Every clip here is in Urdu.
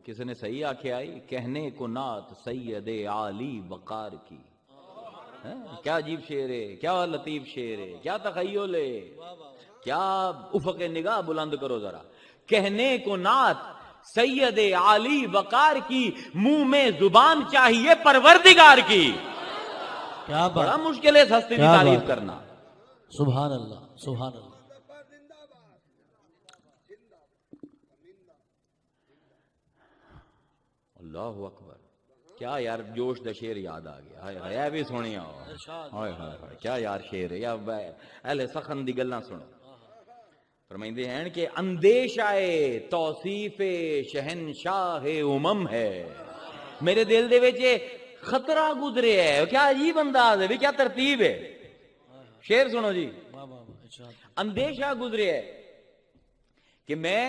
کسی نے صحیح آکھیا آئی کہنے کو نعت سید عالی وقار کی. کیا عجیب شعر ہے, کیا لطیف شعر ہے, کیا تخیل ہے, کیا افق نگاہ بلند کرو ذرا. کہنے کو نعت سید عالی وقار کی, منہ میں زبان چاہیے پروردگار کی. کیا بڑا مشکل ہے ہستی کی تعریف کرنا. سبحان اللہ سبحان اللہ. اللہ اکبر. کیا یار جوش دا شعر یاد آ گیا. ہائے ہائے بھی سنیا ہائے ہائے کیا یار شعر ہے. یا اہل سخن دی گلاں سنو. فرمائندے ہیں کہ اندیشہ توصیف شہنشاہ امم ہے. میرے دل دے وچ خطرہ گزرے ہے. کیا عجیب انداز ہے, کیا ترتیب ہے. شعر سنو جی. اندیشہ گزرے ہے کہ میں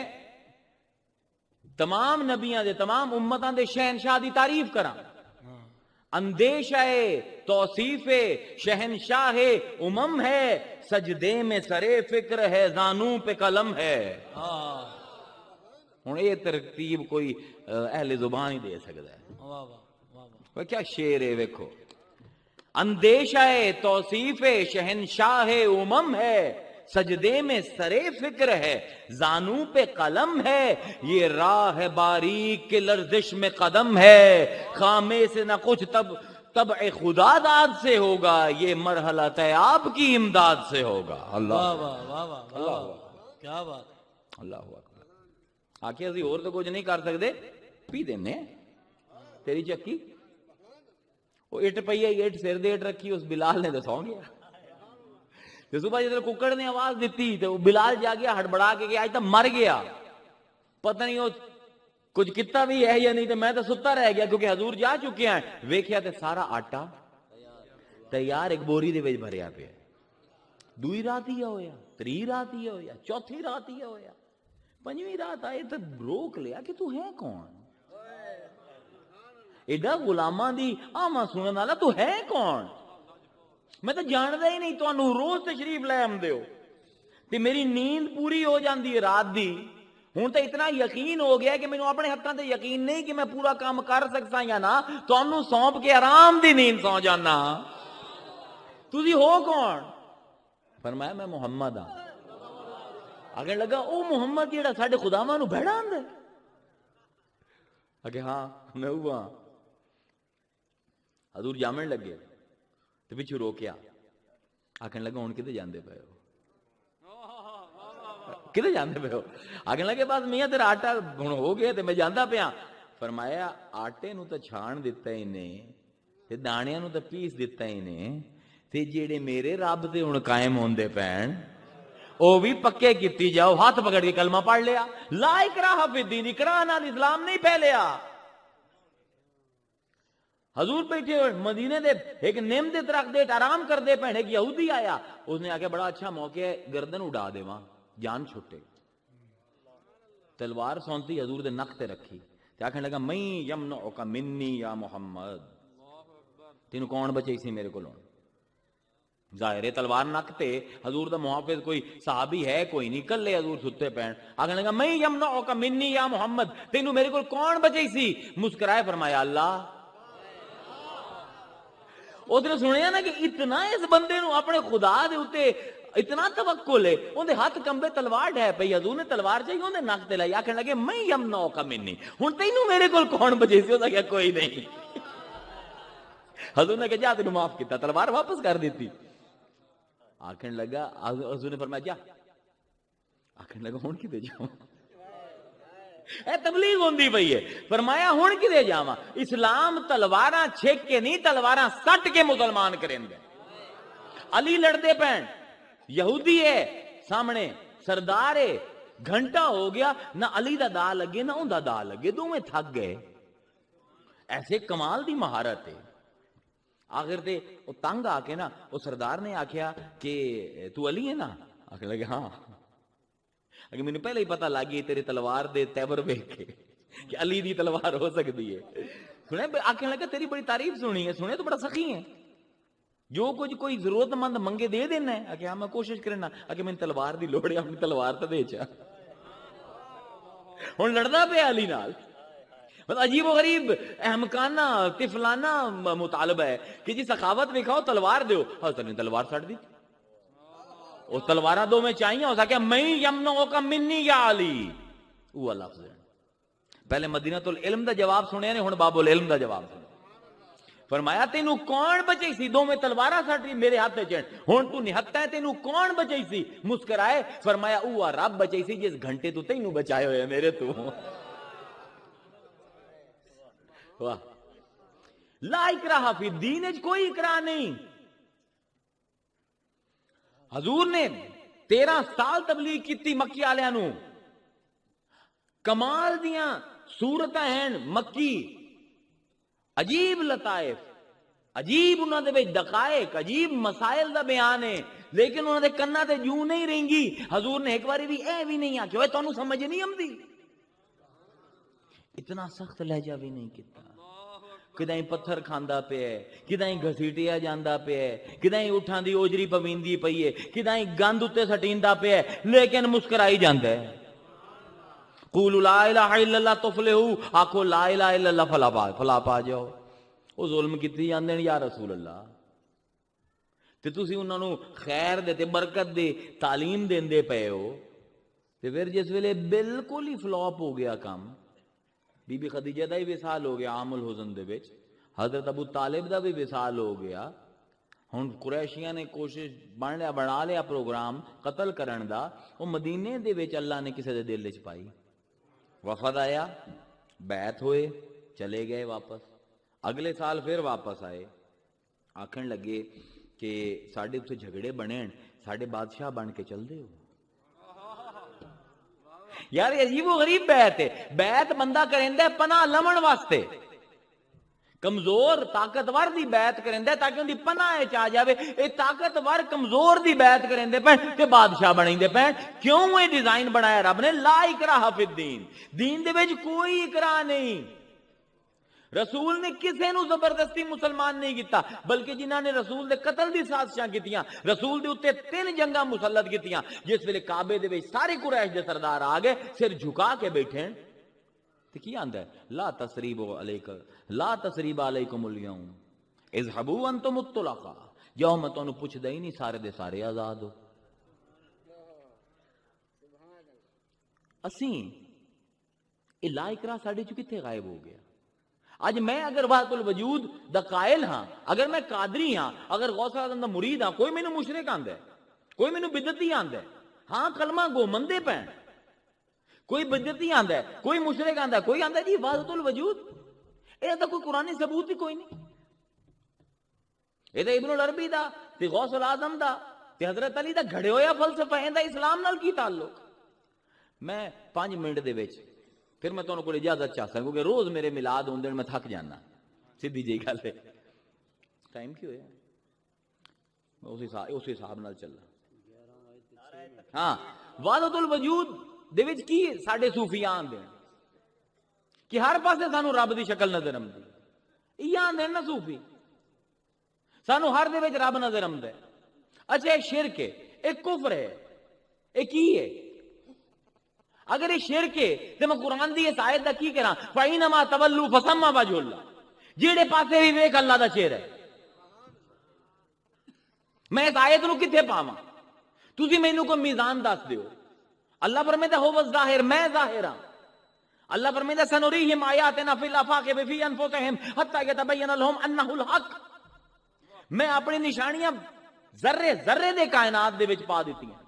تمام نبیاں دے تمام امتاں دے شہنشاہ دی تعریف کراں. اندیشہ توصیف شہنشاہ امم ہے, سجدے میں سرے فکر ہے, زانوں پہ قلم ہے. ہن یہ ترتیب کوئی اہل زبان ہی دے سکتا ہے. کیا شعر ہے ویکھو. اندیشہ توصیف شہنشاہ امم ہے, سجدے میں سرے فکر ہے, زانوں پہ قلم ہے, یہ راہ باریک کے لرزش میں قدم ہے, خامے سے نہ کچھ طبع خدا داد سے ہوگا, یہ مرحلہ طیاب کی امداد سے ہوگا. اللہ کیا بات. اللہ اکبر. آکھے اسی اور تو کچھ نہیں کر سکتے, پی دینے تیری چکی. وہ اٹ پئی ہے, اٹ سر دے اٹ رکھی, اس بلال نے تو سو گیا. صبح جدھر ککڑ نے آواز دیتی تو بلال جا گیا ہڑبڑا کے آج تک مر گیا. پتہ نہیں وہ کچھ کتا بھی ہے یا نہیں, تو میں تو ستا رہ گیا کیونکہ حضور جا چکے ہیں. ویکھیا تے سارا آٹا تیار ایک بوری دے وچ بھریا پیا. دوئی رات ہی ہویا, تری رات ہی ہویا, چوتھی رات ہی ہویا, پنجویں رات آئے تو روک لیا کہ تو ہے کون. ایڈا غلاماں دی آما سنن والا تو ہے کون. میں تو جاندا ہی نہیں. تانوں روز تشریف لے آندے ہو تے میری نیند پوری ہو جاندی ہے رات دی. ہوں تو اتنا یقین ہو گیا کہ مینوں اپنے ہاتھاں تے یقین نہیں کہ میں پورا کام کر سکتا یا نہ. تانوں سونپ کے آرام دی نیند سو جانا. تسی ہو کون؟ فرمایا میں محمد ہاں. آگے لگا او محمد جیڑا ساڈے خداواں نوں بھڑا آندا ہے. آگے ہاں میں ہوا. حضور جامن لگے تو پچھو روکیا. آکھن لگا ہن کدے جاندے پئے ہو, کدے جاندے پئے ہو. آکھن لگے بس میاں تیرا آٹا ہن ہو گیا تے میں جاندا پیا. فرمایا آٹے نو تے چھان دتا ہی نے تے دانیاں نو تے پیس دتا ہی نے, تے جیڑے میرے رب تے ہن قائم ہوندے پین او بھی پکے کیتی جاؤ. ہاتھ پکڑ کے کلمہ پڑھ لیا. لا اکراہ فی الدین, اکراہ نال اسلام نہیں پھیلیا. حضور بیٹھے مدینے دے ایک نیم دے درخت دے آرام کر دے پہنے. ایک یہودی آیا, اس نے آکے بڑا اچھا موقع ہے, گردن اڑا دے وہاں جان چھٹے. تلوار سونتی حضور دے نک تے رکھی تے آکھنے لگا میں یمنعک منی یا محمد, تینوں کون بچے سی میرے کو لون. ظاہر ہے تلوار نک تے, حضور دا محافظ کوئی صحابی ہے کوئی نہیں, کلے حضور ستے پین. آکھنے لگا میں یمنعک منی یا محمد, تینوں میرے کو کون بچے سی. مسکرائے فرمایا اللہ. اس نے سنیا نا کہ اتنا اس بندے نو اپنے خدا دے اوتے اتنا توکل ہے, اندے ہاتھ کمبے تلوار ڈھے پئی. حضور نے تلوار چاہیے اندے نک تے لائی. آکھن لگے میں یمنعک منی, ہن تینوں میرے کول کون بچے سی. اس نے کوئی نہیں. حضور نے کہا جا تینوں معاف کیتا, تلوار واپس کر دیتی. آکھن لگا, حضور نے فرمایا جا. آکھن لگا ہن کدے جاواں, اے تبلیغ ہوندی پئی ہے. فرمایا ہن کدے جاواں. اسلام تلواراں چھک کے نہیں, تلواراں سٹ کے مسلمان کریں. علی لڑدے پین, یہودی ہے سامنے, سردار ہے, گھنٹہ ہو گیا نہ علی دا دا لگے نہ اوندا دا لگے, دوویں تھک گئے. ایسے کمال دی مہارت ہے. آخر تے وہ تنگ آ کے نا وہ سردار نے آکھیا کہ تو علی ہے نا. آکھنے لگے ہاں. اگر میں نے پہلے ہی پتہ لگی تیرے تلوار دے تیور ویکھ کے کہ علی دی تلوار ہو سکتی ہے. سنے آکھنے لگا تیری بڑی تعریف سنی ہے, سنے تو بڑا سخی ہے, جو کچھ کوئی ضرورت مند منگے دے دینا ہے. کہ ہاں میں کوشش کرنا. کہ میں تلوار دی لوڑ ہے, اپنی تلوار تو دے چا. ہن لڑدا پیا علی نال. عجیب و غریب احمقانہ طفلانہ مطالبہ ہے کہ جی سخاوت دکھاؤ تلوار دیو. حضرت نے تلوار سٹ دی. وہ تلوارہ دو میں چاہیے ہو سکے میں یمنعو کا منی یا علی. وہ لفظ ہے. پہلے مدینہ العلم دا جواب سنیا نے ہن باب العلم دا جواب سنیا. فرمایا تینوں کون بچائی سی؟ دو میں تلوارہ سٹ دی میرے ہاتھ چین ہن تو نہتا ہے تینوں کون بچائی سی؟ مسکرائے فرمایا اوہ رب بچائی سی جس گھنٹے تو تینوں بچائے ہوئے میرے تو. واہ. لا اکراہ فی الدین وچ کوئی اکراہ نہیں. حضور نے 13 سال تبلیغ کیتی مکی والےاں نو. کمال دیاں صورتاں ہیں مکی, عجیب لطائف, عجیب انہاں دے وچ دقائق, عجیب مسائل دا بیان ہے, لیکن انہاں دے کناں تے جوں نہیں رہنگی. حضور نے ایک باری بھی اے بھی نہیں آکھیا اوے تانوں سمجھ نہیں آندی. اتنا سخت لہجہ بھی نہیں کیتا. کدائیں پتھر کھاندا پیا ہے, کدائیں گھسیٹیا جاندا پیا ہے, کدائیں اٹھاں دی اوجری پویندی پئی ہے, کدائیں گند اتے سٹیندا پیا ہے, لیکن مسکرائی جاندا ہے. قولوا لا الہ الا اللہ تفلحوا, آکھو لا الہ الا اللہ فلا پا جاؤ. وہ ظلم کیتی جاندے یا رسول اللہ, تے تسی انہاں نو خیر دے تے برکت دے تعلیم دیندے پئے ہو. تے پھر جس ویلے بالکل ہی فلاپ ہو گیا کام, بی بی خدیجہ دا ہی وصال ہو گیا عام الحزن دے وچ, حضرت ابو طالب دا بھی وصال ہو گیا, ہن قریشیاں نے کوشش بنا لیا پروگرام قتل کرن دا. وہ مدینے دے وچ اللہ نے کسے دے دل وچ پائی. وفد آیا, بیعت ہوئے, چلے گئے واپس. اگلے سال پھر واپس آئے, آکھن لگے کہ ساڈے اتنے جھگڑے بنے, ساڈے بادشاہ بن کے چل دے ہو. یار عجیب و غریب بیعت ہے. بیعت بندہ کریندا ہے پناہ لمن واسطے, کمزور طاقتور دی بیعت کریندا ہے تاکہ ان دی پناہ وچ آ جاوے. اے طاقتور کمزور دی بیعت کریندے پین تے بادشاہ بنیندے پین. کیوں یہ ڈیزائن بنایا رب نے؟ لا اکراہ فی الدین, دین دے وچ کوئی اکراہ نہیں. رسول نے کسے نو زبردستی مسلمان نہیں کیتا, بلکہ جنہاں نے رسول دے قتل دی سازشاں کیتیاں, رسول دے اوتے 3 جنگاں مسلط کیتیاں, جس ویلے کعبے دے وچ سارے قریش دے سردار آ گئے سر جھکا کے بیٹھے تے کی آندا ہے لا تسریب علیکم اليوم اذهبوا انتم الطلقاء, جاؤ میں تانوں پوچھدا ہی نہیں, سارے دے سارے آزاد ہو. اسیں اے لا اکراہ ساڈے چ کتے غائب ہو گیا؟ اج میں اگر وحدت الوجود دا قائل ہاں, اگر میں قادری ہاں, اگر غوث اعظم دا مرید ہاں, کوئی مینوں مشرک آندا ہے, کوئی مینوں بدعتی آندا ہے, ہاں کلمہ گو مندے پین, کوئی بدعتی آندا ہے, کوئی مشرک آندا ہے, کوئی آندا ہے جی وحدت الوجود, اے تا کوئی قرآنی ثبوت ہی کوئی نہیں. اے تے ابن العربی دا تے غوث الاعظم دا تے حضرت علی دا گھڑے ہویا فلسفہ ہے, دا اسلام نال کی تعلق؟ میں 5 منٹ دے وچ پھر میں تانوں کوئی اجازت چاہ سکوں کہ روز میرے میلاد ہوندے میں تھک جانا, سیدھی جی گل ہے. ٹائم کی ہویا اسی حساب نال چلنا. ہاں وحدت الوجود دے وچ کی ساڈے صوفیاں آندے کہ ہر پاسے سانو رب دی شکل نظر آندی, یہ آندے نا صوفی, سانو ہر دے وچ رب نظر آندا ہے. اچھا ایک شرک ہے, ایک کفر ہے, ایک کی ہے؟ اگر یہ شرک ہے تو میں قرآن دی اس آیت دا کی کراں فَإِنَّمَا تَوَلُّوا فَثَمَّ وَجْهُ اللَّهِ, جیڑے پاسے بھی ویکھ اللہ دا چہرہ ہے. میں اس آیت نو کتھے پاواں؟ تسی مینوں کوئی میزان دس دیو. اللہ فرمائدا هو الظاہر, میں ظاہر ہاں. اللہ فرمائدا سنریہم آیاتنا فی الآفاق وفی انفسہم حتی یتبین لہم انہ الحق, میں اپنی نشانیاں ذرے ذرے دے کائنات دے وچ پا دیتی ہیں,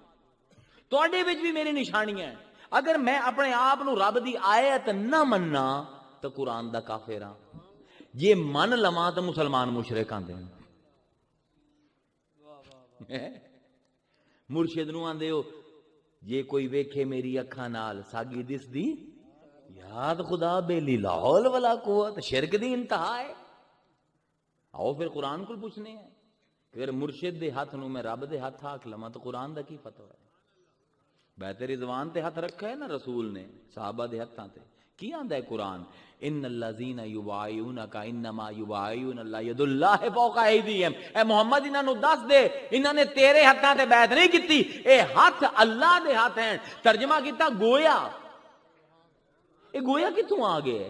تواڈے وچ بھی میری نشانیاں ہیں. اگر میں اپنے آپ نو رب دی آیت نہ مننا تو قرآن دا کافر ہاں, جے من لواں تو مسلمان مشرک آندے ہیں. مرشد نو آندے ہو جے کوئی ویکھے میری اکھاں نال ساگی دس دی, یاد خدا بیلی لا حول ولا قوت, شرک دی انتہا ہے. آؤ پھر قرآن کو پوچھنے ہیں کہ اگر مرشد دے ہاتھ نو میں رب دے ہاتھ آکھ لواں تو قرآن دا کی فتوی ہے؟ بیت رضوان تے ہاتھ رکھا ہے نا رسول نے صحابہ دے ہاتھاں تے, کی آندا ہے قرآن ان الذین یبایعونک انما یبایعون اللہ ید اللہ فوق ایدیہم. اے محمد انہاں نو دس دے انہاں نے تیرے ہاتھاں تے بیعت نہیں کیتی, اے ہاتھ اللہ دے ہاتھ ہیں. ترجمہ کیتا گویا, اے گویا کتھوں آ گئے؟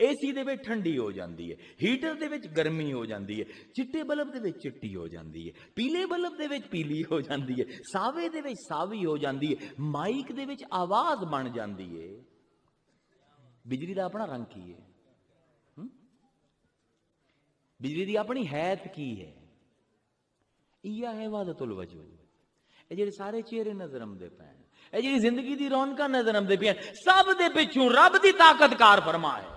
ਏਸੀ ਦੇ ਵਿੱਚ ਠੰਡੀ ਹੋ ਜਾਂਦੀ ਹੈ, ਹੀਟਰ ਦੇ ਵਿੱਚ ਗਰਮੀ ਹੋ ਜਾਂਦੀ ਹੈ, ਚਿੱਟੇ ਬਲਬ ਦੇ ਵਿੱਚ ਚਿੱਟੀ ਹੋ ਜਾਂਦੀ ਹੈ, ਪੀਲੇ ਬਲਬ ਦੇ ਵਿੱਚ ਪੀਲੀ ਹੋ ਜਾਂਦੀ ਹੈ, ਸਾਵੇ ਦੇ ਵਿੱਚ ਸਾਵੀ ਹੋ ਜਾਂਦੀ ਹੈ, ਮਾਈਕ ਦੇ ਵਿੱਚ ਆਵਾਜ਼ ਬਣ ਜਾਂਦੀ ਹੈ। ਬਿਜਲੀ ਦਾ ਆਪਣਾ ਰੰਗ ਕੀ ਹੈ? ਬਿਜਲੀ ਦੀ ਆਪਣੀ ਹੈਤ ਕੀ ਹੈ? ਇਹ ਹੈ ਵਾਦਤੁਲ ਵਜੂਦ। ਇਹ ਜਿਹੜੇ ਸਾਰੇ ਚਿਹਰੇ ਨਜ਼ਰ ਆਉਂਦੇ ਪਏ, ਇਹ ਜਿਹੜੀ ਜ਼ਿੰਦਗੀ ਦੀ ਰੌਣਕਾਂ ਨਜ਼ਰ ਆਉਂਦੇ ਪਈਆਂ, ਸਭ ਦੇ ਪਿੱਛੋਂ ਰੱਬ ਦੀ ਤਾਕਤ ਕਾਰ ਫਰਮਾ ਹੈ।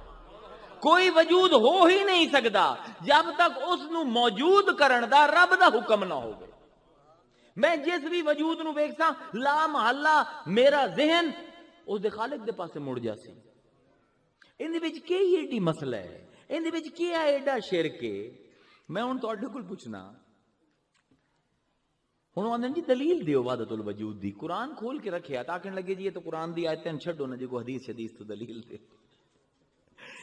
ਕੋਈ ਵਜੂਦ ਹੋ ਹੀ ਨਹੀਂ ਸਕਦਾ ਜਦ ਤੱਕ ਉਸ ਨੂੰ ਮੌਜੂਦ ਕਰਨ ਦਾ ਰੱਬ ਦਾ ਹੁਕਮ ਨਾ ਹੋਵੇ। ਮੈਂ ਜਿਸ ਵੀ ਵਜੂਦ ਨੂੰ ਵੇਖਦਾ, ਲਾ ਮਹੱਲਾ ਮੇਰਾ ਜ਼ਿਹਨ ਉਸ ਦੇ ਖਾਲਿਕ ਦੇ ਪਾਸੇ ਮੁੜ ਜਾਸੀ। ਇਹਦੇ ਵਿੱਚ ਕੀ ਏਡੀ ਮਸਲਾ ਹੈ? ਇਹਦੇ ਵਿੱਚ ਕੀ ਹੈ ਏਡਾ ਸ਼ਿਰਕ ਹੈ? ਮੈਂ ਹੁਣ ਤੁਹਾਡੇ ਕੋਲ ਪੁੱਛਣਾ, ਹੁਣ ਆਂਦੇ ਜੀ ਦਲੀਲ ਦਿਓ ਵਾਦਤੁਲ ਵਜੂਦ ਦੀ। ਕੁਰਾਨ ਖੋਲ ਕੇ ਰੱਖਿਆ ਤਾਂ ਆਖਣ ਲੱਗੇ ਜੀ ਇਹ ਤਾਂ ਕੁਰਾਨ ਦੀ ਆਇਤਾਂ ਛੱਡੋ ਨਾ ਜੀ, ਕੋਈ ਹਦੀਸ ਤੋਂ ਦਲੀਲ ਦੇ।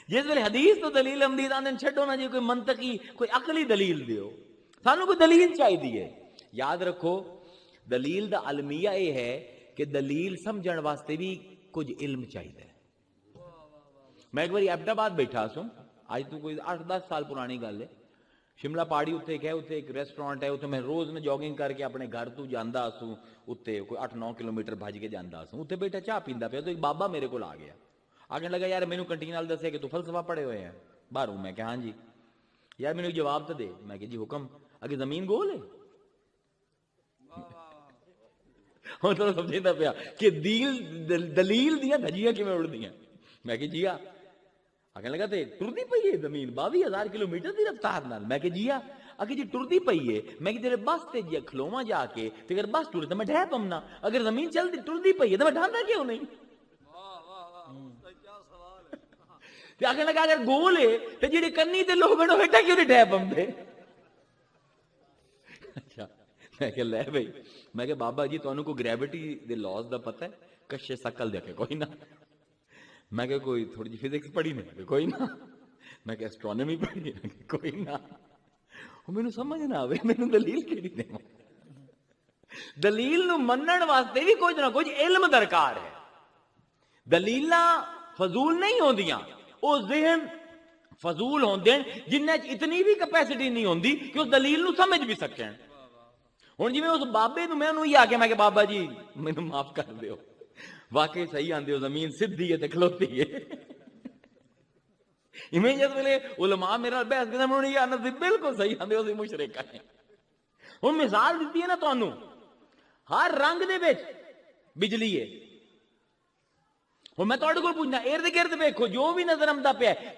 ਜਿਸ ਵੇਲੇ ਹਦੀਸ ਤੋਂ ਦਲੀਲ ਆਉਂਦੀ ਤਾਂ ਆਂਦੇ ਛੱਡੋ ਨਾ ਜੀ, ਕੋਈ ਮੰਤਕੀ ਕੋਈ ਅਕਲੀ ਦਲੀਲ ਦਿਓ। ਸਾਨੂੰ ਕੋਈ ਦਲੀਲ ਚਾਹੀਦੀ ਹੈ। ਯਾਦ ਰੱਖੋ, ਦਲੀਲ ਦਾ ਅਲਮੀਆ ਇਹ ਹੈ ਕਿ ਦਲੀਲ ਸਮਝਣ ਵਾਸਤੇ ਵੀ ਕੁਝ ਇਲਮ ਚਾਹੀਦਾ ਹੈ। ਮੈਂ ਇੱਕ ਵਾਰੀ ਅਹਿਮਦਾਬਾਦ ਬੈਠਾ ਸੂੰ, ਅੱਜ ਤੋਂ ਕੋਈ 8-10 ਸਾਲ ਪੁਰਾਣੀ ਗੱਲ ਹੈ। ਸ਼ਿਮਲਾ ਪਹਾੜੀ ਉੱਤੇ ਇੱਕ ਰੈਸਟੋਰੈਂਟ ਹੈ, ਉੱਥੇ ਮੈਂ ਰੋਜ਼ ਮੈਂ ਜੋਗਿੰਗ ਕਰਕੇ ਆਪਣੇ ਘਰ ਤੋਂ ਜਾਂਦਾ ਸੂੰ, ਉੱਤੇ ਕੋਈ 8-9 ਕਿਲੋਮੀਟਰ ਭੱਜ ਕੇ ਜਾਂਦਾ ਸੂੰ। ਉੱਥੇ ਬੈਠਾ ਚਾਹ ਪੀਂਦਾ ਪਿਆ ਤਾਂ ਇੱਕ ਬਾਬਾ ਮੇਰੇ ਕੋਲ ਆ ਗਿਆ। ਆਖਣ ਲੱਗਾ ਯਾਰ ਮੈਨੂੰ ਕੰਟੀਨ ਵਾਲ ਦੱਸਿਆ ਕਿ ਤੂੰ ਫਲਸਫਾ ਪੜ੍ਹੇ ਹੋਏ ਹੈ ਬਾਹਰੋਂ। ਮੈਂ ਕਿਹਾ ਹਾਂ ਜੀ। ਯਾਰ ਮੈਨੂੰ ਜਵਾਬ ਤਾਂ ਦੇ। ਮੈਂ ਕਿਹਾ ਜੀ ਹੁਕਮ। ਅਗੇ ਜ਼ਮੀਨ ਗੋਲ ਹੈ। ਹੁਣ ਤਾਂ ਸਮਝਦਾ ਪਿਆ ਕਿ ਦਲੀਲ ਦੀਆਂ ਧੱਜੀਆਂ ਕਿਵੇਂ ਉੜਦੀਆਂ। ਮੈਂ ਕਿਹਾ ਜੀ ਆ। ਆਖਣ ਲੱਗਾ ਤੇ ਟੁਰਦੀ ਪਈ ਹੈ ਜ਼ਮੀਨ 22,000 ਕਿਲੋਮੀਟਰ ਦੀ ਰਫ਼ਤਾਰ ਨਾਲ। ਮੈਂ ਕਿਹਾ ਜੀ ਆ। ਅਗੇ ਜੀ ਟੁਰਦੀ ਪਈ ਹੈ। ਮੈਂ ਕਿ ਤੇਰੇ ਬੱਸ ਤੇ ਜੀ ਖਲੋਵਾਂ ਜਾ ਕੇ, ਤੇ ਅਗਰ ਬੱਸ ਟੁਰੇ ਤਾਂ ਮੈਂ ਢਹਿ ਪਮਨਾ, ਅਗਰ ਜ਼ਮੀਨ ਚਲਦੀ ਟੁਰਦੀ ਪਈ ਹੈ ਤਾਂ ਮੈਂ ਢਾਂਦਾ ਕਿਉਂ ਨਹੀਂ? ਤੇ ਆਖਣ ਲੱਗਾ ਅਗਰ ਗੋਲ ਹੈ ਤੇ ਜਿਹੜੇ ਕੰਨੀ ਤੇ ਲੋਕ ਬੈਠੋ ਬੇਟਾ ਕਿਉਂ ਨਹੀਂ ਢਹਿ ਪਮਦੇ? ਅੱਛਾ। ਮੈਂ ਕਿਹਾ ਲੈ ਬਈ। ਮੈਂ ਕਿਹਾ ਬਾਬਾ ਜੀ ਤੁਹਾਨੂੰ ਕੋਈ ਗ੍ਰੈਵਿਟੀ ਦੇ ਲਾਜ਼ ਦਾ ਪਤਾ ਹੈ? ਕਸ਼ੇ ਸ਼ਕਲ ਦੇਖੇ ਕੋਈ ਨਾ। ਮੈਂ ਕਿਹਾ ਕੋਈ ਥੋੜੀ ਜਿਹੀ ਫਿਜ਼ਿਕਸ ਪੜ੍ਹੀ ਨਹੀਂ? ਕੋਈ ਨਾ। ਮੈਂ ਕਿਹਾ ਐਸਟ੍ਰੋਨੋਮੀ ਪੜ੍ਹੀ? ਕੋਈ ਨਾ। ਮੈਨੂੰ ਸਮਝ ਨਾ ਆਵੇ ਮੈਨੂੰ ਦਲੀਲ ਕਿਹੜੀ ਦੇਵਾਂ। ਦਲੀਲ ਨੂੰ ਮੰਨਣ ਵਾਸਤੇ ਵੀ ਕੁਝ ਨਾ ਕੁਝ ਇਲਮ ਦਰਕਾਰ ਹੈ। ਦਲੀਲਾਂ ਫਜ਼ੂਲ ਨਹੀਂ ਹੁੰਦੀਆਂ, ਉਹ ਜ਼ਿਹਨ ਫਜ਼ੂਲ ਹੁੰਦੇ ਨੇ ਜਿਨ੍ਹਾਂ 'ਚ ਇਤਨੀ ਵੀ ਕੈਪੈਸਿਟੀ ਨਹੀਂ ਹੁੰਦੀ ਕਿ ਉਸ ਦਲੀਲ ਨੂੰ ਸਮਝ ਵੀ ਸਕਣ। ਹੁਣ ਜਿਵੇਂ ਉਸ ਬਾਬੇ ਨੂੰ ਮੈਂ ਉਹਨੂੰ ਹੀ ਆ ਕੇ ਮੈਂ ਕਿਹਾ ਬਾਬਾ ਜੀ ਮੈਨੂੰ ਮਾਫ ਕਰ ਦਿਓ, ਵਾਕਈ ਸਹੀ ਆਂਦੇ ਹੋ, ਜ਼ਮੀਨ ਸਿੱਧੀ ਹੈ ਤੇ ਖਲੋਤੀ ਹੈ। ਇਵੇਂ ਜਿਸ ਵੇਲੇ ਉਲਮਾ ਮੇਰਾ ਬਹਿਸ ਕਰਦੇ ਮੈਨੂੰ ਨਹੀਂ ਆਉਂਦਾ ਸੀ, ਬਿਲਕੁਲ ਸਹੀ ਆਂਦੇ ਹੋ, ਮੁਸ਼ਰਿਕ ਹੈ। ਹੁਣ ਮਿਸਾਲ ਦਿੱਤੀ ਹੈ ਨਾ ਤੁਹਾਨੂੰ, ਹਰ ਰੰਗ ਦੇ ਵਿੱਚ ਬਿਜਲੀ ਹੈ। ਹੁਣ ਮੈਂ ਤੁਹਾਡੇ ਕੋਲ ਪੁੱਛਣਾ, ਇਰਦ ਗਿਰਦ ਵੇਖੋ ਜੋ ਵੀ ਨਜ਼ਰ ਆਉਂਦਾ ਪਿਆ,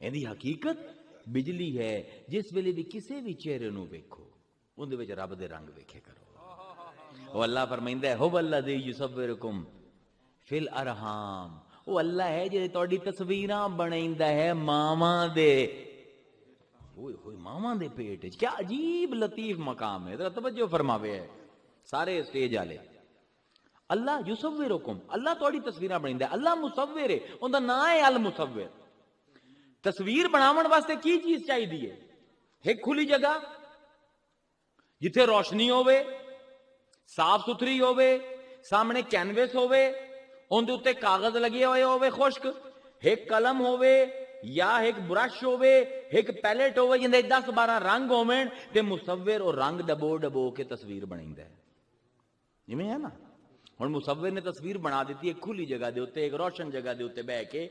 ਇਹਦੀ ਹਕੀਕਤ ਬਿਜਲੀ ਹੈ। ਜਿਸ ਵੇਲੇ ਵੀ ਕਿਸੇ ਵੀ ਚਿਹਰੇ ਨੂੰ ਵੇਖੋ ਉਹਦੇ ਵਿੱਚ ਰੱਬ ਦੇ ਰੰਗ ਵੇਖੇ ਕਰੋ। ਉਹ ਅੱਲਾਹ ਫਰਮਾਇੰਦਾ ਹੈ ਹੁਵ ਅੱਲਜ਼ੀ ਯੁਸੱਵਿਰੁਕੁਮ ਫਿਲ ਅਰਹਾਮ। ਉਹ ਅੱਲਾਹ ਹੈ ਜਿਹੜੇ ਤੁਹਾਡੀ ਤਸਵੀਰਾਂ ਬਣਾਉਂਦਾ ਹੈ ਮਾਵਾਂ ਦੇ। ਓਏ ਹੋਏ ਮਾਵਾਂ ਦੇ ਪੇਟ ਵਿੱਚ। ਕਿਆ ਅਜੀਬ ਲਤੀਫ ਮਕਾਮ ਹੈ। ਜ਼ਰਾ ਤਵੱਜੋ ਫਰਮਾਵੇ ਸਾਰੇ ਸਟੇਜ ਵਾਲੇ। ਅੱਲਾਹ ਯੁਸੱਵਿਰੁਕੁਮ, ਅੱਲਾਹ ਤੁਹਾਡੀ ਤਸਵੀਰਾਂ ਬਣਾਉਂਦਾ ਹੈ। ਅੱਲਾਹ ਮੁਸੱਵਿਰ ਹੈ, ਉਹਦਾ ਨਾਂ ਹੈ ਅਲ ਮੁਸੱਵਿਰ। ਤਸਵੀਰ ਬਣਾਉਣ ਵਾਸਤੇ ਕੀ ਚੀਜ਼ ਚਾਹੀਦੀ ਹੈ? ਇੱਕ ਖੁੱਲੀ ਜਗ੍ਹਾ ਜਿੱਥੇ ਰੋਸ਼ਨੀ ਹੋਵੇ, ਸਾਫ਼ ਸੁਥਰੀ ਹੋਵੇ, ਸਾਹਮਣੇ ਕੈਨਵਸ ਹੋਵੇ, ਉਹਦੇ ਉੱਤੇ ਕਾਗਜ਼ ਲੱਗੇ ਹੋਏ ਹੋਵੇ ਖੁਸ਼ਕ, ਇੱਕ ਕਲਮ ਹੋਵੇ ਜਾਂ ਇੱਕ ਬ੍ਰਸ਼ ਹੋਵੇ, ਇੱਕ ਪੈਲੇਟ ਹੋਵੇ ਜਿਹਦੇ 10-12 ਰੰਗ ਹੋਵਣ ਤੇ ਮੁਸੱਵਿਰ ਉਹ ਰੰਗ ਡਬੋ ਕੇ ਤਸਵੀਰ ਬਣਾਉਂਦਾ ਹੈ। ਜਿਵੇਂ ਹੈ ਨਾ, ਹੁਣ ਮੁਸੱਵਿਰ ਨੇ ਤਸਵੀਰ ਬਣਾ ਦਿੱਤੀ ਇੱਕ ਖੁੱਲੀ ਜਗ੍ਹਾ ਦੇ ਉੱਤੇ, ਇੱਕ ਰੋਸ਼ਨ ਜਗ੍ਹਾ ਦੇ ਉੱਤੇ ਬਹਿ ਕੇ,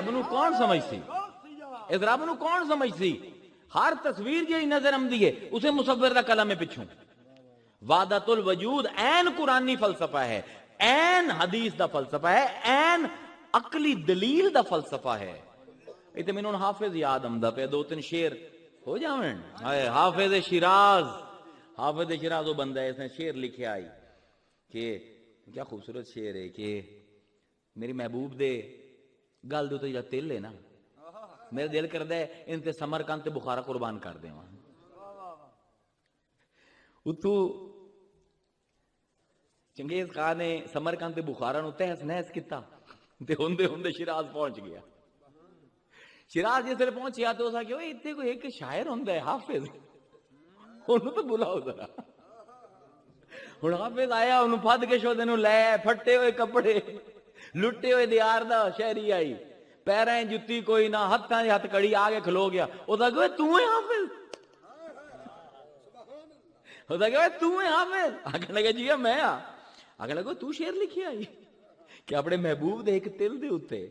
رب نو کون سمجھ سی، اس رب نو کون سمجھ سی؟ ہر تصویر جی نظر آمدی ہے اسے مصور دا کلام ہے پچھوں. وحدت الوجود این قرآنی فلسفہ ہے، این حدیث دا فلسفہ ہے، این عقلی دلیل دا فلسفہ ہے. ایتے میں نے حافظ یاد آمدا پہ، دو تین شعر ہو جاویں. حافظ شیراز، حافظ شیراز وہ بندہ ہے اس نے شعر لکھے آئی کہ کیا خوبصورت شعر ہے کہ میری محبوب دے گل دے تے جڑا تل ہے نا، میرا دل کردا ہے ان تے سمرقند تے بخارا قربان کر دیواں. اتو چنگیز خان نے سمرقند تے بخارا نو تہس نہس کیتا تے ہوندے ہوندے شیراز پہنچ گیا. شیراز جس ویلے پہنچیا تو اسا کہ اوئے ایتھے کوئی ایک شاعر ہوندا ہے حافظ، انہوں تو بلاؤ ذرا. ہن حافظ آیا، انہوں پھد کے شودے نو لے پھٹے ہوئے کپڑے، لٹے ہوئے دیار دا شہری آئی، پیریں جتی کوئی نہ، ہتھاں دے ہتھ کڑی آگے کھلو گیا. او دا کہ تو ہے حافظ، او دا کہ تو ہے حافظ. آگے لگا جی میں آ. آگے لگا تو شعر لکھی آئی کہ اپنے محبوب دے ایک تل دے اوتے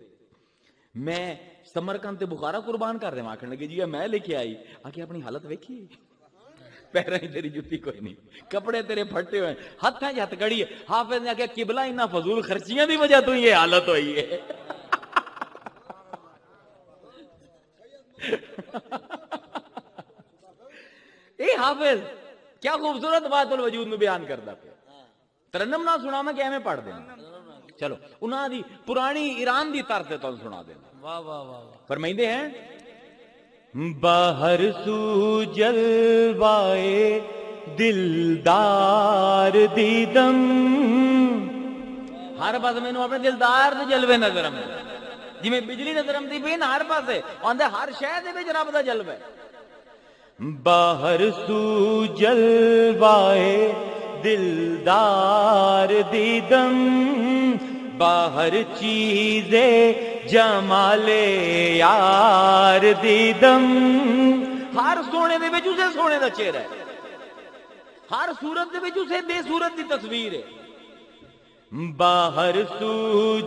میں سمرقند تے بخارا قربان کر رہا ہوں. آخر لگے جی میں لکھے آئی. آگے اپنی حالت ویکھی، پیریں تیری جتی کوئی نہیں، کپڑے تیرے پھٹے ہوئے، ہتھاں ہتھ کڑی ہے. حافظ نے کہا قبلہ انہاں فضول خرچیاں دی وجہ تو یہ حالت ہوئی ہے. اے حافظ کیا خوبصورت بات الوجود میں بیان کردا پیا. ترنم نہ سنا میں کہ میں پڑھ دینا. چلو انہاں دی پرانی ایران دی طرز تے تانوں سنا دینا. واہ واہ واہ واہ. فرمائندے ہیں باہر سو جلوائے دلدار دیدم. ہر پاس مینوں اپنے دلدار دے جلوے نظر آندے، جویں بجلی نظر آندی پئی نا ہر پاسے آندے ہر شے دے وچ رب دا جلوہ ہے. باہر سو جلوائے دلدار دیدم، باہر چیزے جمال یار دیدم. ہر سونے دے وچ اسے سونے دا چہرہ ہے، ہر صورت دے وچ اسے بے صورت دی تصویر ہے. باہر سو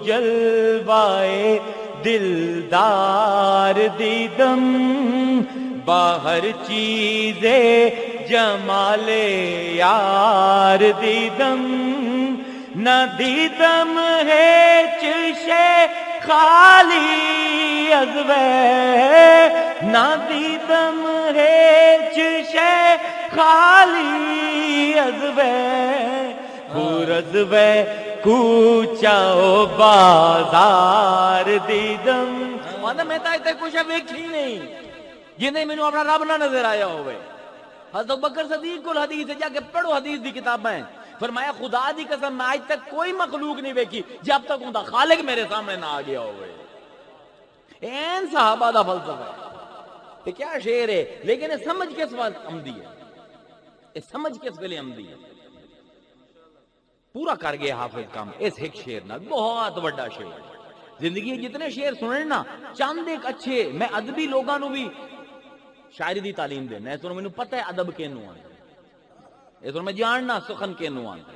جلوائے دلدار دیدم، باہر چیزے جمال یار دیدم. نہ دیدم ہے چشے خالی ازوے، نہ دیدم ہے چشے خالی ازوے، ازوے کوچا و بازار دیدم. میں تو اتنے کچھ ویکھی نہیں جنہیں مینوں اپنا رب نہ نظر آیا ہوئے. حضرت بکر صدیق کو حدیث ہے، جا کے پڑھو حدیث دی کتابیں. فرمایا خدا دی قسم میں آج تک کوئی مخلوق نہیں ویکھی جب تک ان دا خالق میرے سامنے نہ آ گیا ہوئے. این صحابہ دا فلسفہ ہے. کیا شعر ہے، لیکن یہ سمجھ کس وقت عمدی ہے، یہ سمجھ کس ویلے عمدی ہے. پورا کر گیا حافظ کام اس ایک شعر نال. بہت بڑا شعر. زندگی جتنے شعر سننے نا چند ایک اچھے، میں ادبی لوگاں نو بھی شاعری دی تعلیم دینا. اس میں پتہ ہے ادب کینوں آندا، اس میں جاننا سخن کینوں آندا.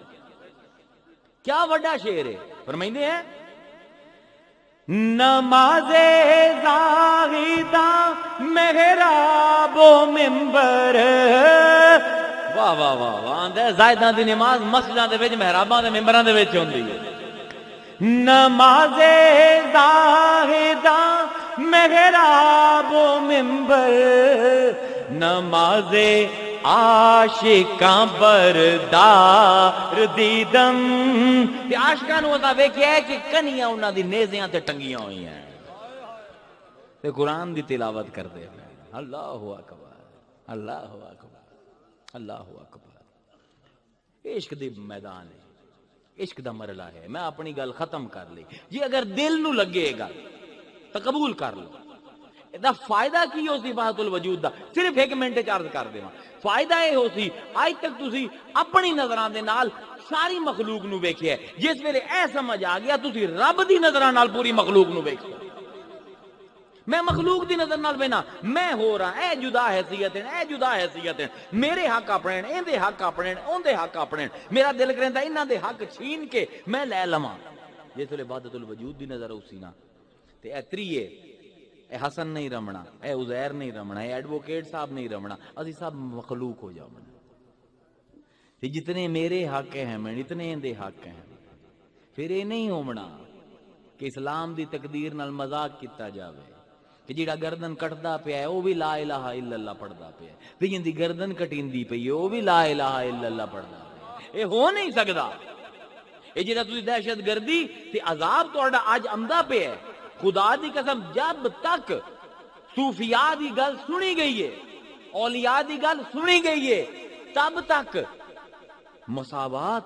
کیا بڑا شعر ہے. فرمائندے ہیں نماز زاہداں محراب و منبر. واہ واہ واہ واہ. زاہداں دی نماز مسجداں دے وچ محراباں دے منبراں دے وچ ہوندی ہے. نماز زاہداں محراب و منبر، نماز عاشقاں بردار دیدم. عاشقاں نو تا ویکھیا ہے کہ کنیاں انہاں دی نیزیاں تے ٹنگیاں ہوئی ہیں تے قرآن دی تلاوت کردے ہیں. اللہ اکبر اللہ اکبر اللہ اکبر. عشق دی میدان ہے، عشق دا مرحلہ ہے. میں اپنی گل ختم کر لی جی. اگر دل نو لگے گا تو قبول کر لو. دا فائدہ کی ہو سی وحدت الوجود دا صرف ایک منٹ چارج کر دیواں. فائدہ یہ ہو سی اج تک تسی اپنی نظراں دے نال ساری مخلوق نو ویکھیا ہے، جس ویلے اے سمجھ آ گیا تسی رب دی نظراں نال پوری مخلوق نو ویکھو. میں مخلوق دی نظر نال بنا میں ہو رہا اے جدا حیثیت ہے، اے جدا حیثیت ہے، میرے حق اپنے ہیں، این دے حق اپنے ہیں، اون دے حق اپنے ہیں. میرا دل کریندا انہاں دے حق چھین کے میں لے لواں. جس ویلے وحدت الوجود دی نظر اسی نا تے اے تریے اے حسن نہیں رمنا، اے عزیر نہیں رمنا، اے ایڈوکیٹ صاحب نہیں رمنا، اسی سب مخلوق ہو جاؤں تے جتنے میرے حق ہیں میں اتنے دے حق ہیں. پھر یہ نہیں ہونا کہ اسلام دی تقدیر نال مذاق کیتا جاوے کہ جیڑا گردن کٹدا پیا ہے وہ بھی لا الہ الا اللہ پڑھدا پیا ہے، تے جندی گردن کٹیندی پئی ہے وہ بھی لا الہ الا اللہ پڑھدا پیا ہے. یہ ہو نہیں سکدا. یہ جڑا تسی دہشت گردی تے عذاب تہاڈا اج آندا پیا ہے، خدا دی قسم جب تک صوفیاء دی گل سنی گئی ہے، اولیاء دی گل سنی گئی ہے، تب تک مساوات،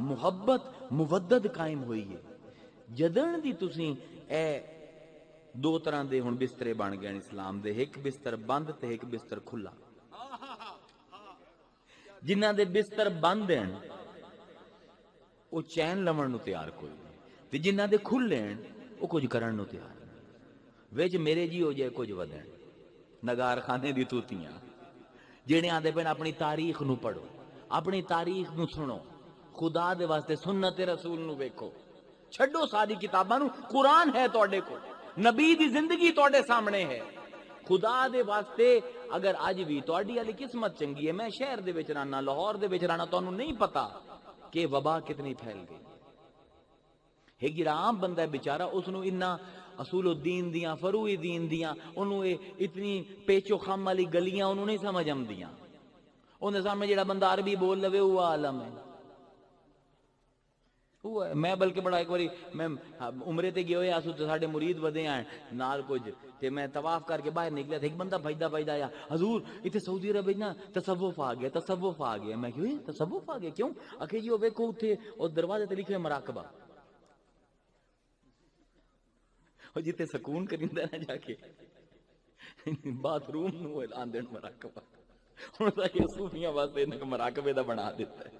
محبت، مودت قائم ہوئی ہے. جدن دی تسی اے دو طرح دے ہن بسترے بن گئے اسلام دے، ایک بستر بند تے ایک بستر کھلا. جنہاں دے بستر بند ہیں وہ چین لمن نو تیار کوئی نہیں، تے جنہاں دے کھلے ہیں وہ کچھ کرن نو تیار نہیں. وچ میرے جی ہو جائے کچھ ودن نگار خانے دی توتیاں جڑے آندے پن اپنی تاریخ نو پڑھو، اپنی تاریخ نو سنو، خدا دے واسطے سنت رسول نو ویکھو، چھڈو ساری کتاباں نو. قرآن ہے تواڈے کول، نبی دی زندگی تواڈے سامنے ہے. خدا دے واسطے اگر اج بھی تواڈی والی قسمت چنگی ہے، میں شہر دے وچ رہنا، لاہور دے وچ رہنا، تانوں نہیں پتا کہ وبا کتنی پھیل گئی. ایک جڑا عام بندہ ہے بیچارہ، اس نو اتنا اصول الدین دیاں، فروع دین دیاں، انہوں اتنی پیچو خم والی گلیاں انہوں نہیں سمجھ آمدیاں. انہوں سامنے جڑا بندہ عربی بول لوے وہ عالم ہے. میں بلکہ بڑا ایک باری میں عمرے تے گئے ہوئے آسو تے ساڈے مرید ودے آئے نال کچھ تے میں طواف کر کے باہر نکلیا تھا، ایک بندہ بھجدا بھجدا آیا، حضور ایتھے سعودی عرب وچ نا تصوف آ گیا، تصوف آ گیا. میں کہوں تصوف آ گیا کیوں؟ آکھے جی او ویکھو اوتھے او دروازے تے لکھے مراقبہ، او جتے سکون کریندا نا جا کے باتھ روم نو اعلان دین مراقبہ. ہن تا یہ صوفیاں واسطے انہاں مراقبے دا بنا دیتا ہے.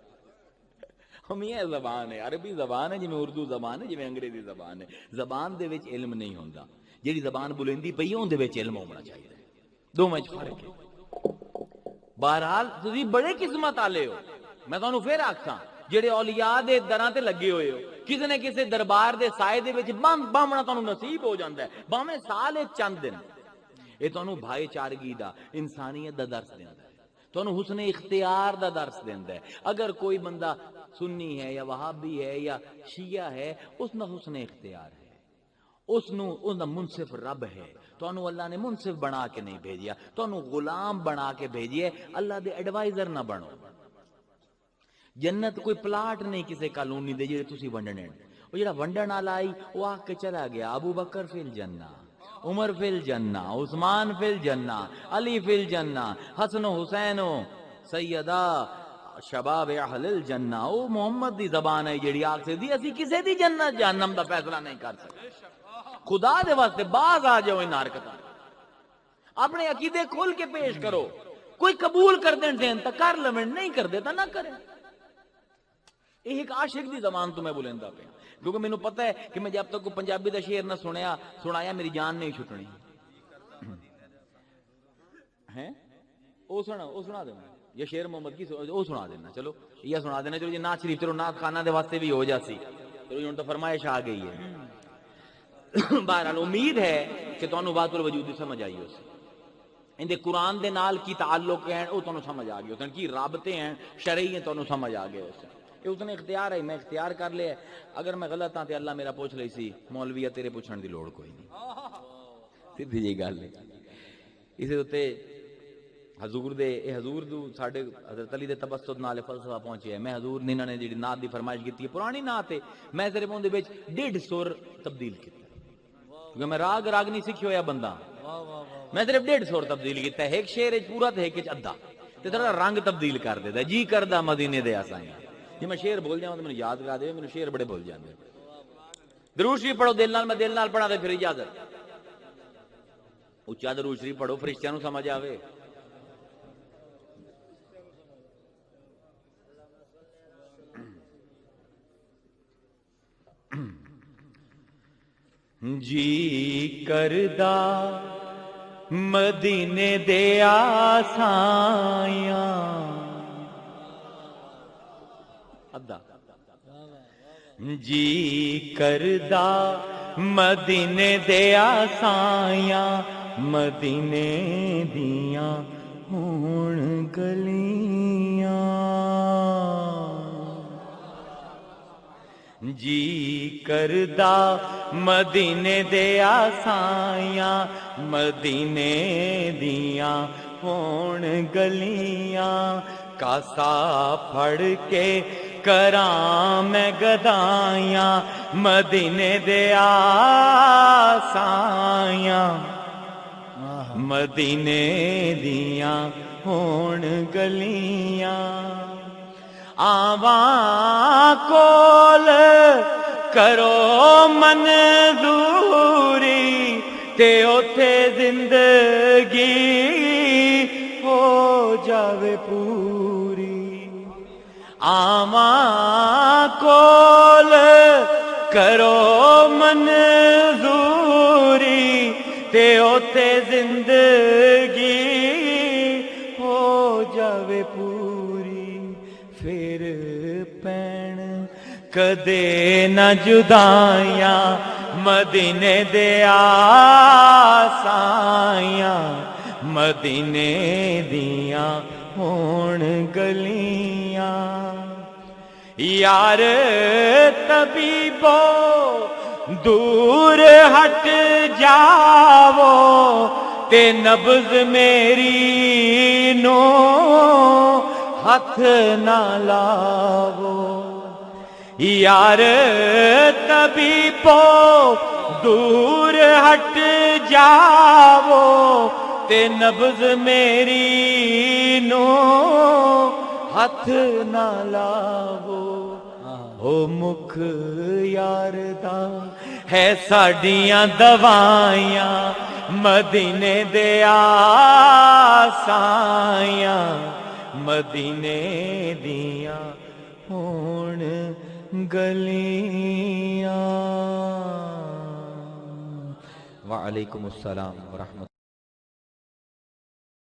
ہم یہ زبان ہے، عربی زبان ہے جی میں اردو زبان ہے جی میں انگریزی زبان ہے. زبان دے وچ علم نہیں ہوندا، جیڑی زبان بلندی پئی اون دے وچ علم ہونا چاہیے. دو وچ فرق ہے. بہرحال تسی بڑے قسمت والے ہو. میں تانوں پھر آکھاں جڑے اولیاء دے دراں تے لگے ہوئے ہو، کسی نے کسی دربار دے سائے دے وچ بامنا تانوں نصیب ہو جاندا ہے، باویں سال چند دن. یہ تانوں بھائی چارگی دا، انسانیت دا درس دیندا ہے، تانوں حسن اختیار دا درس دیندا ہے. اگر کوئی بندہ سنی ہے یا وہابی ہے یا شیعہ ہے، اس نہ حسن اختیار ہے، اس نہ منصف رب ہے. تانوں اللہ نے منصف بنا کے نہیں بھیجیا، تانوں غلام بنا کے بھیجیے. اللہ دے ایڈوائزر نہ بنو. جنت کوئی پلاٹ نہیں کسے کالونی دے جڑے تسی ونڈنے. وہ جڑا ونڈن والا آئی وہ آ کے چلا گیا، ابو بکر فی الجنہ، عمر فی الجنہ، عثمان فی الجنہ، علی فی الجنہ، حسن و حسین و سیدہ شباب اہل الجنہ. او محمد دی زبان ہے جڑی آگ سے دی اسی کسے دی جنت جہنم دا فیصلہ نہیں کر سکتے. خدا دے واسطے باز آ جاؤ ان حرکتاں، اپنے عقیدے کھول کے پیش کرو. کوئی قبول کر دین دین تا کر لمن، نہیں کر دیتا نہ کرے. ایک عاشق دی زبان تو میں بولندا پیا، کیونکہ مینوں پتہ ہے کہ میں جب تک کو پنجابی دا شعر نہ سنایا میری جان نہیں چھٹنی. ہیں او سنا دے یا شیر محمد کی او سنا دینا، چلو یہ سنا دینا. چلو یہ نعت شریف چلو نعت خانہ دے واسطے بھی ہو جاسی، چلو ہن تو فرمائش آ گئی ہے. بہرحال امید ہے کہ تانوں وحدت الوجود دی سمجھ آئی ہوسی. اندے قرآن دے نال کی تعلق ہیں او تانوں سمجھ آ گئے ہوسن، کی رابطے ہیں شرعی ہیں تانوں سمجھ آ گئے ہوسن. یہ اس نے اختیار ہے، میں اختیار کر لیا. اگر میں غلط ہاں تے اللہ میرا پوچھ لئی سی، مولویہ تیرے پوچھن دی لوڑ کوئی نہیں. سیدھی جی گل ہے. اسے اوتے حضور دو ساڈے حضرت علی دے تبسط نال فلسفہ پہنچے. میں حضور نے انہاں نے جڑی نعت دی فرمائش کیتی ہے پرانی نعت ہے، میں صرف اون دے وچ 1.5 سر تبدیل کیتا، کیونکہ میں راگ نہیں سیکھی ہویا بندہ. میں صرف 1.5 سر تبدیل کیتا ہے، ایک شعر وچ پورا تے ایک وچ ادھا، تے تھوڑا رنگ تبدیل کر دیتا. جی کردا مدینے دے آساں جی میں شعر بول جاواں تے مینوں یاد کرا دے، مینوں شعر بڑے بھول جاندے. درود شریف پڑھو دل نال، میں دل نال پڑھا تے پھر اجازت. اچا درود شریف پڑھو فرشتیاں نوں سمجھ آوے. جی کردا مدینے دے آسائیاں ادا، جی کردا مدینے دیا سایاں مدینے دیاں ہون گلیاں جی کردا مدینے دیا سایاں مدینے دیاں ہون گلیاں کاسا پھڑ کے کراں میں گدائیاں مدینے دیا سایاں مدینے دیاں ہون گلیاں آواں کول کرو منظوری تے اوتھے زندگی ہو جاوے پوری آواں کول کرو منظوری تے اوتھے زندگی ہو جاوے پوری پھر پین کدے نہ جدائیاں مدینے دیا سایاں مدینے دیاں ہون گلیاں یار طبیبو دور ہٹ جاؤ تے نبض میری نو ہاتھ نہ لاو یار طبیبو دور ہٹ جاؤ تے نبض میری نو ہاتھ نہ لاو او مکھ یار دا ہے ساڈیاں دوائیاں مدینے دیا سایاں مدینے دیاں ہون گلیاں وعلیکم السلام ورحمۃ